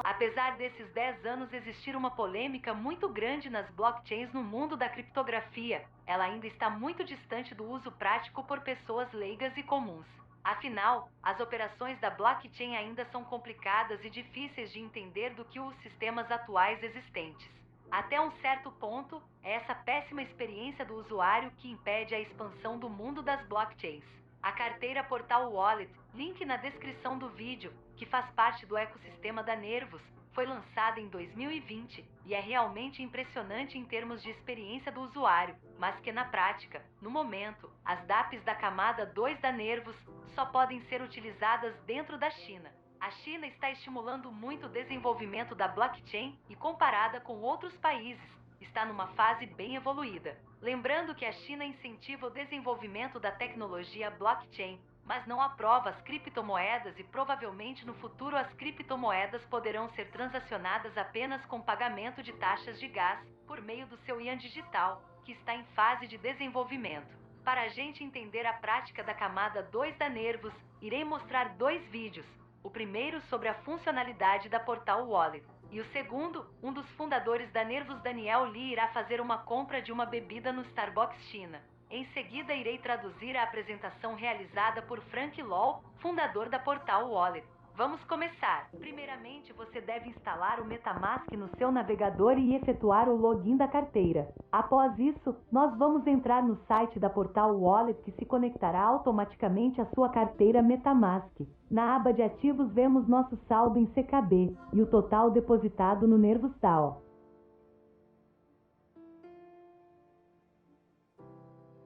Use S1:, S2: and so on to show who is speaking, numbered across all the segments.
S1: Apesar desses 10 anos existir uma polêmica muito grande nas blockchains no mundo da criptografia, ela ainda está muito distante do uso prático por pessoas leigas e comuns. Afinal, as operações da blockchain ainda são complicadas e difíceis de entender do que os sistemas atuais existentes. Até um certo ponto, é essa péssima experiência do usuário que impede a expansão do mundo das blockchains. A carteira Portal Wallet, link na descrição do vídeo, que faz parte do ecossistema da Nervos, foi lançada em 2020 e é realmente impressionante em termos de experiência do usuário, mas que na prática, no momento, as dApps da camada 2 da Nervos só podem ser utilizadas dentro da China. A China está estimulando muito o desenvolvimento da blockchain e, comparada com outros países, está numa fase bem evoluída. Lembrando que a China incentiva o desenvolvimento da tecnologia blockchain, mas não aprova as criptomoedas e provavelmente no futuro as criptomoedas poderão ser transacionadas apenas com pagamento de taxas de gás por meio do seu yuan digital, que está em fase de desenvolvimento. Para a gente entender a prática da camada 2 da Nervos, irei mostrar 2 vídeos. O primeiro sobre a funcionalidade da Portal Wallet. E o segundo, um dos fundadores da Nervos, Daniel Lee, irá fazer uma compra de uma bebida no Starbucks China. Em seguida, irei traduzir a apresentação realizada por Frank Low, fundador da Portal Wallet. Vamos começar. Primeiramente, você deve instalar o MetaMask no seu navegador e efetuar o login da carteira. Após isso, nós vamos entrar no site da Portal Wallet, que se conectará automaticamente à sua carteira MetaMask. Na aba de ativos vemos nosso saldo em CKB e o total depositado no Nervos DAO.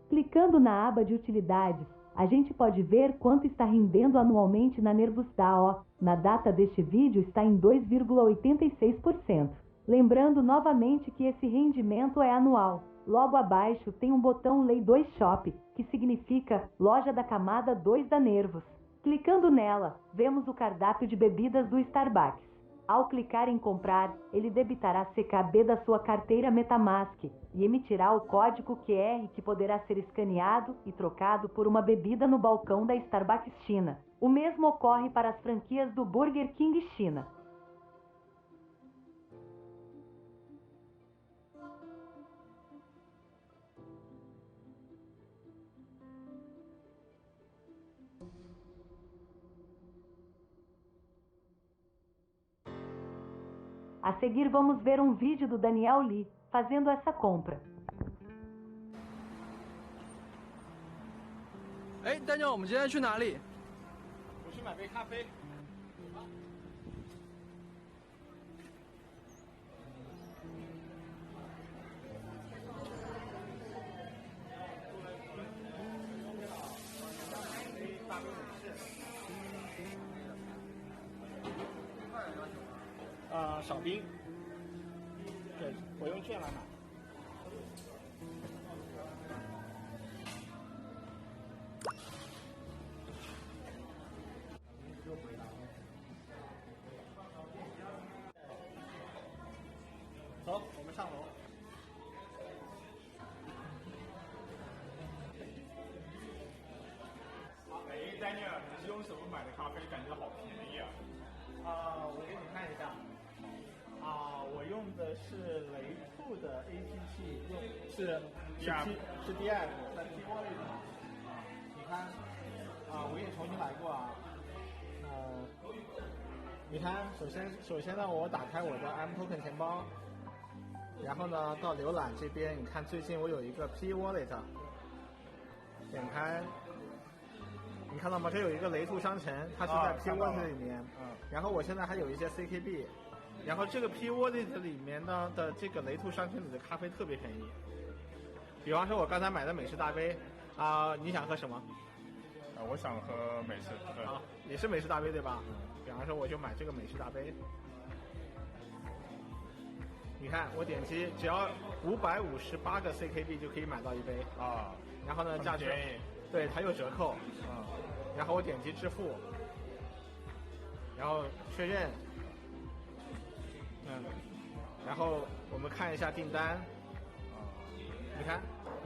S1: Clicando na aba de utilidades, a gente pode ver quanto está rendendo anualmente na Nervos DAO. Na data deste vídeo está em 2,86%. Lembrando novamente que esse rendimento é anual. Logo abaixo tem um botão Lei 2 Shop, que significa Loja da Camada 2 da Nervos. Clicando nela, vemos o cardápio de bebidas do Starbucks. Ao clicar em comprar, ele debitará CKB da sua carteira MetaMask e emitirá o código QR que poderá ser escaneado e trocado por uma bebida no balcão da Starbucks China. O mesmo ocorre para as franquias do Burger King China. A seguir vamos ver um vídeo do Daniel Lee fazendo essa compra.
S2: Daniel， 我们今天去哪里？
S3: 我去买杯咖啡。少冰。对，我用券来买。走，我们上楼。Daniel， 你是用什么买的咖啡？感觉好便宜啊！我给你看一下。我用的是雷兔的 APP， 是 DF， 在 P Wallet 你看，我给你重新来过啊。你看，首先呢，我打开我的 M Token 钱包，然后呢，到浏览这边，你看最近我有一个 P Wallet， 点开，你看到吗？这有一个雷兔商城，它是在 P Wallet 里面。然后我现在还有一些 CKB， 然后这个 P Wallet 里面呢的这个雷兔商城里的咖啡特别便宜。比方说，我刚才买的美式大杯，你想喝什么？
S4: 我想喝美式。
S3: 也是美式大杯对吧？比方说，我就买这个美式大杯。你看，我点击只要558个 CKB 就可以买到一杯然后呢，价值对它有折扣然后我点击支付，然后确认，然后我们看一下订单，你看，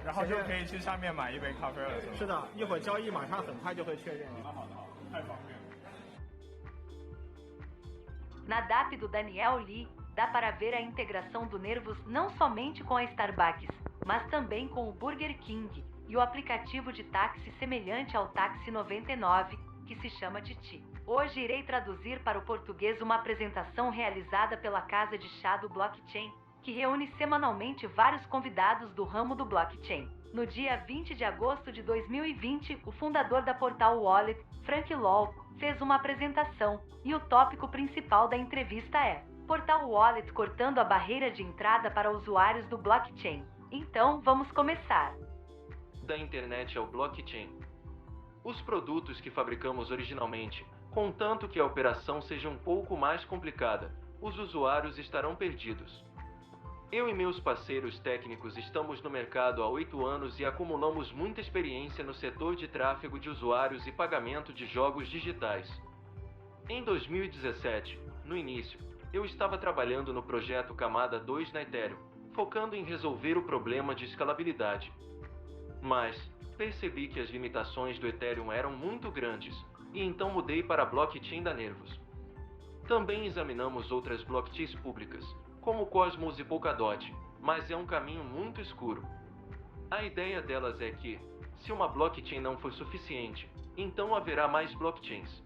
S4: 然后就可以去上面买一杯咖啡了，是吧？
S3: 是的，一会儿交易马上很快就会确认。
S4: 好的，太方便了。
S1: Na DAP do Daniel Lee, dá para ver a integração do Nervos não somente com a Starbucks, mas também com o Burger King e o aplicativo de táxi semelhante ao Táxi 99, que se chama Titi. Hoje irei traduzir para o português uma apresentação realizada pela Casa de Chá do Blockchain, que reúne semanalmente vários convidados do ramo do blockchain. No dia 20 de agosto de 2020, o fundador da Portal Wallet, Frank Lowe, fez uma apresentação e o tópico principal da entrevista é Portal Wallet cortando a barreira de entrada para usuários do blockchain. Então, vamos começar.
S5: Da internet ao blockchain. Os produtos que fabricamos originalmente, contanto que a operação seja um pouco mais complicada, os usuários estarão perdidos. Eu e meus parceiros técnicos estamos no mercado há 8 anos e acumulamos muita experiência no setor de tráfego de usuários e pagamento de jogos digitais. Em 2017, no início, eu estava trabalhando no projeto Camada 2 na Ethereum, focando em resolver o problema de escalabilidade. Mas percebi que as limitações do Ethereum eram muito grandes, e então mudei para a blockchain da Nervos. Também examinamos outras blockchains públicas, como Cosmos e Polkadot, mas é um caminho muito escuro. A ideia delas é que, se uma blockchain não for suficiente, então haverá mais blockchains.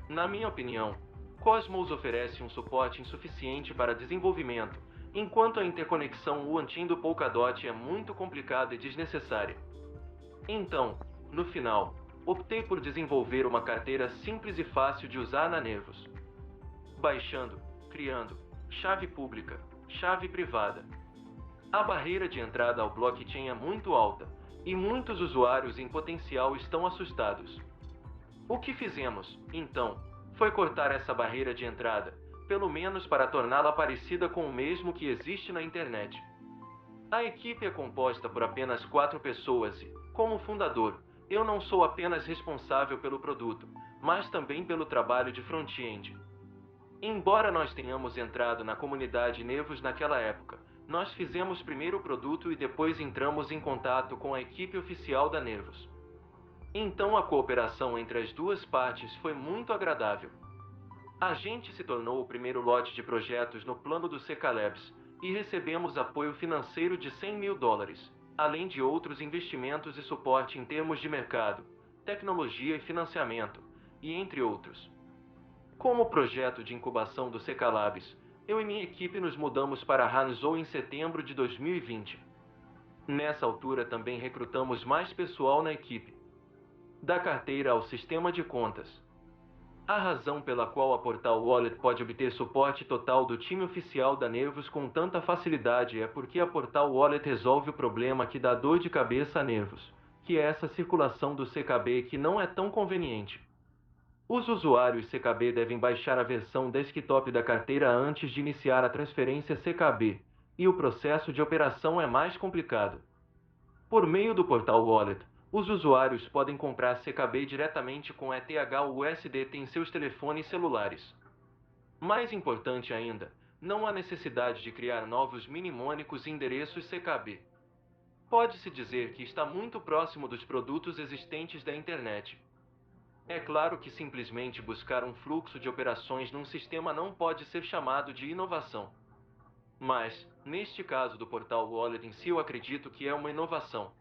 S5: Na minha opinião, Cosmos oferece um suporte insuficiente para desenvolvimento, enquanto a interconexão on-chain do Polkadot é muito complicada e desnecessária. Então, no final, optei por desenvolver uma carteira simples e fácil de usar na Nervos. Baixando, criando, chave pública, chave privada. A barreira de entrada ao blockchain é muito alta, e muitos usuários em potencial estão assustados. O que fizemos, então, foi cortar essa barreira de entrada, pelo menos para torná-la parecida com o mesmo que existe na internet. A equipe é composta por apenas 4 pessoas e, como fundador, eu não sou apenas responsável pelo produto, mas também pelo trabalho de front-end. Embora nós tenhamos entrado na comunidade Nervos naquela época, nós fizemos primeiro o produto e depois entramos em contato com a equipe oficial da Nervos. Então a cooperação entre as duas partes foi muito agradável. A gente se tornou o primeiro lote de projetos no plano do CK Labs e recebemos apoio financeiro de $100 mil, além de outros investimentos e suporte em termos de mercado, tecnologia e financiamento, e entre outros. Como projeto de incubação do CK Labs, eu e minha equipe nos mudamos para Hangzhou em setembro de 2020. Nessa altura também recrutamos mais pessoal na equipe. Da carteira ao sistema de contas. A razão pela qual a Portal Wallet pode obter suporte total do time oficial da Nervos com tanta facilidade é porque a Portal Wallet resolve o problema que dá dor de cabeça a Nervos, que é essa circulação do CKB que não é tão conveniente. Os usuários CKB devem baixar a versão desktop da carteira antes de iniciar a transferência CKB, e o processo de operação é mais complicado. Por meio do Portal Wallet, os usuários podem comprar CKB diretamente com ETH ou USDT em seus telefones celulares. Mais importante ainda, não há necessidade de criar novos mnemônicos e endereços CKB. Pode-se dizer que está muito próximo dos produtos existentes da internet. É claro que simplesmente buscar um fluxo de operações num sistema não pode ser chamado de inovação. Mas, neste caso do Portal Wallet em si, eu acredito que é uma inovação.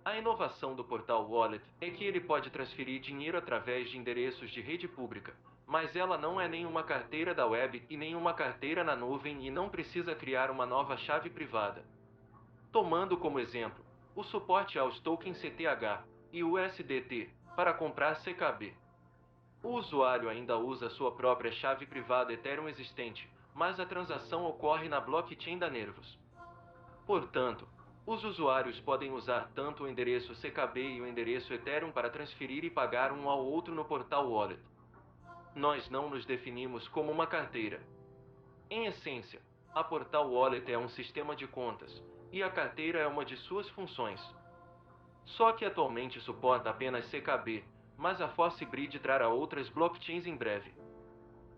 S5: A inovação do Portal Wallet é que ele pode transferir dinheiro através de endereços de rede pública, mas ela não é nenhuma carteira da web e nenhuma carteira na nuvem e não precisa criar uma nova chave privada. Tomando como exemplo, o suporte aos tokens CTH e USDT para comprar CKB. O usuário ainda usa sua própria chave privada Ethereum existente, mas a transação ocorre na blockchain da Nervos. Portanto, os usuários podem usar tanto o endereço CKB e o endereço Ethereum para transferir e pagar um ao outro no Portal Wallet. Nós não nos definimos como uma carteira. Em essência, a Portal Wallet é um sistema de contas, e a carteira é uma de suas funções. Só que atualmente suporta apenas CKB, mas a Force Bridge trará outras blockchains em breve.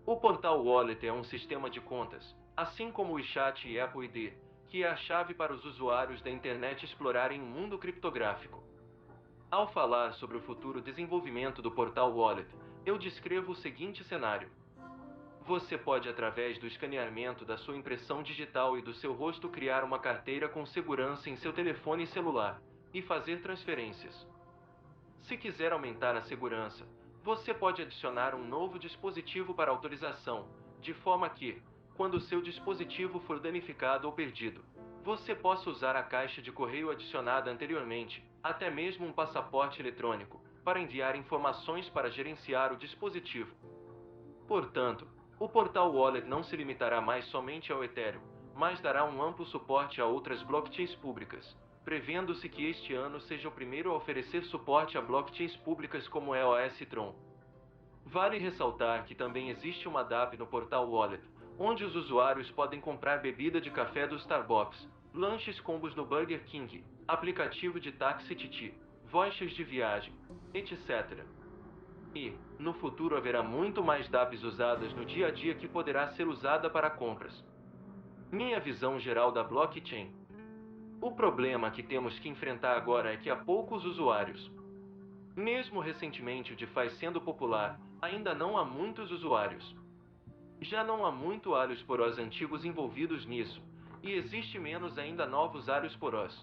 S5: O Portal Wallet é um sistema de contas, assim como o WeChat e Apple ID, que é a chave para os usuários da internet explorarem um mundo criptográfico. Ao falar sobre o futuro desenvolvimento do Portal Wallet, eu descrevo o seguinte cenário. Você pode, através do escaneamento da sua impressão digital e do seu rosto, criar uma carteira com segurança em seu telefone celular e fazer transferências. Se quiser aumentar a segurança, você pode adicionar um novo dispositivo para autorização, de forma que, quando o seu dispositivo for danificado ou perdido, você possa usar a caixa de correio adicionada anteriormente, até mesmo um passaporte eletrônico, para enviar informações para gerenciar o dispositivo. Portanto, o Portal Wallet não se limitará mais somente ao Ethereum, mas dará um amplo suporte a outras blockchains públicas, prevendo-se que este ano seja o primeiro a oferecer suporte a blockchains públicas como é o EOS e Tron. Vale ressaltar que também existe uma DApp no Portal Wallet, onde os usuários podem comprar bebida de café do Starbucks, lanches combos no Burger King, aplicativo de táxi Titi, vouchers de viagem, etc. E, no futuro, haverá muito mais dApps usadas no dia a dia que poderá ser usada para compras. Minha visão geral da blockchain. O problema que temos que enfrentar agora é que há poucos usuários. Mesmo recentemente o DeFi sendo popular, ainda não há muitos usuários. Já não há muito alhos porós antigos envolvidos nisso, e existe menos ainda novos alhos porós.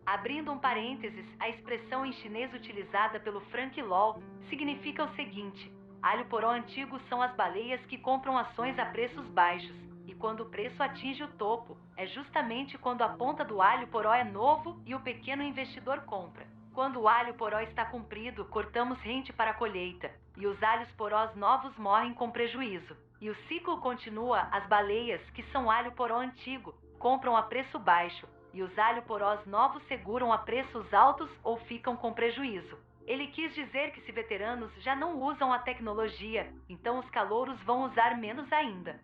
S1: Abrindo um parênteses, a expressão em chinês utilizada pelo Frank Low significa o seguinte: alho poró antigo são as baleias que compram ações a preços baixos, e quando o preço atinge o topo, é justamente quando a ponta do alho poró é novo e o pequeno investidor compra. Quando o alho poró está comprido, cortamos rente para a colheita, e os alhos porós novos morrem com prejuízo. E o ciclo continua, as baleias, que são alho poró antigo, compram a preço baixo, e os alho porós novos seguram a preços altos ou ficam com prejuízo. Ele quis dizer que se veteranos já não usam a tecnologia, então os calouros vão usar menos ainda.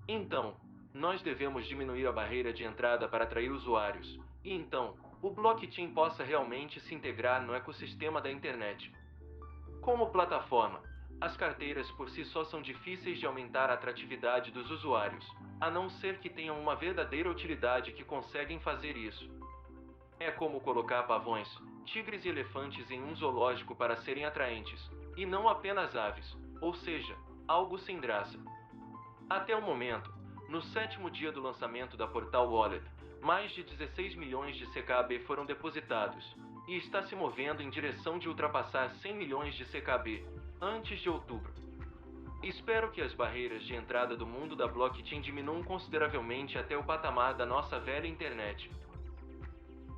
S5: Então, nós devemos diminuir a barreira de entrada para atrair usuários, e então, o blockchain possa realmente se integrar no ecossistema da internet. Como plataforma, as carteiras por si só são difíceis de aumentar a atratividade dos usuários, a não ser que tenham uma verdadeira utilidade que conseguem fazer isso. É como colocar pavões, tigres e elefantes em um zoológico para serem atraentes, e não apenas aves, ou seja, algo sem graça. Até o momento, no 7º dia do lançamento da Portal Wallet, mais de 16 milhões de CKB foram depositados, e está se movendo em direção de ultrapassar 100 milhões de CKB, antes de outubro. Espero que as barreiras de entrada do mundo da blockchain diminuam consideravelmente até o patamar da nossa velha internet.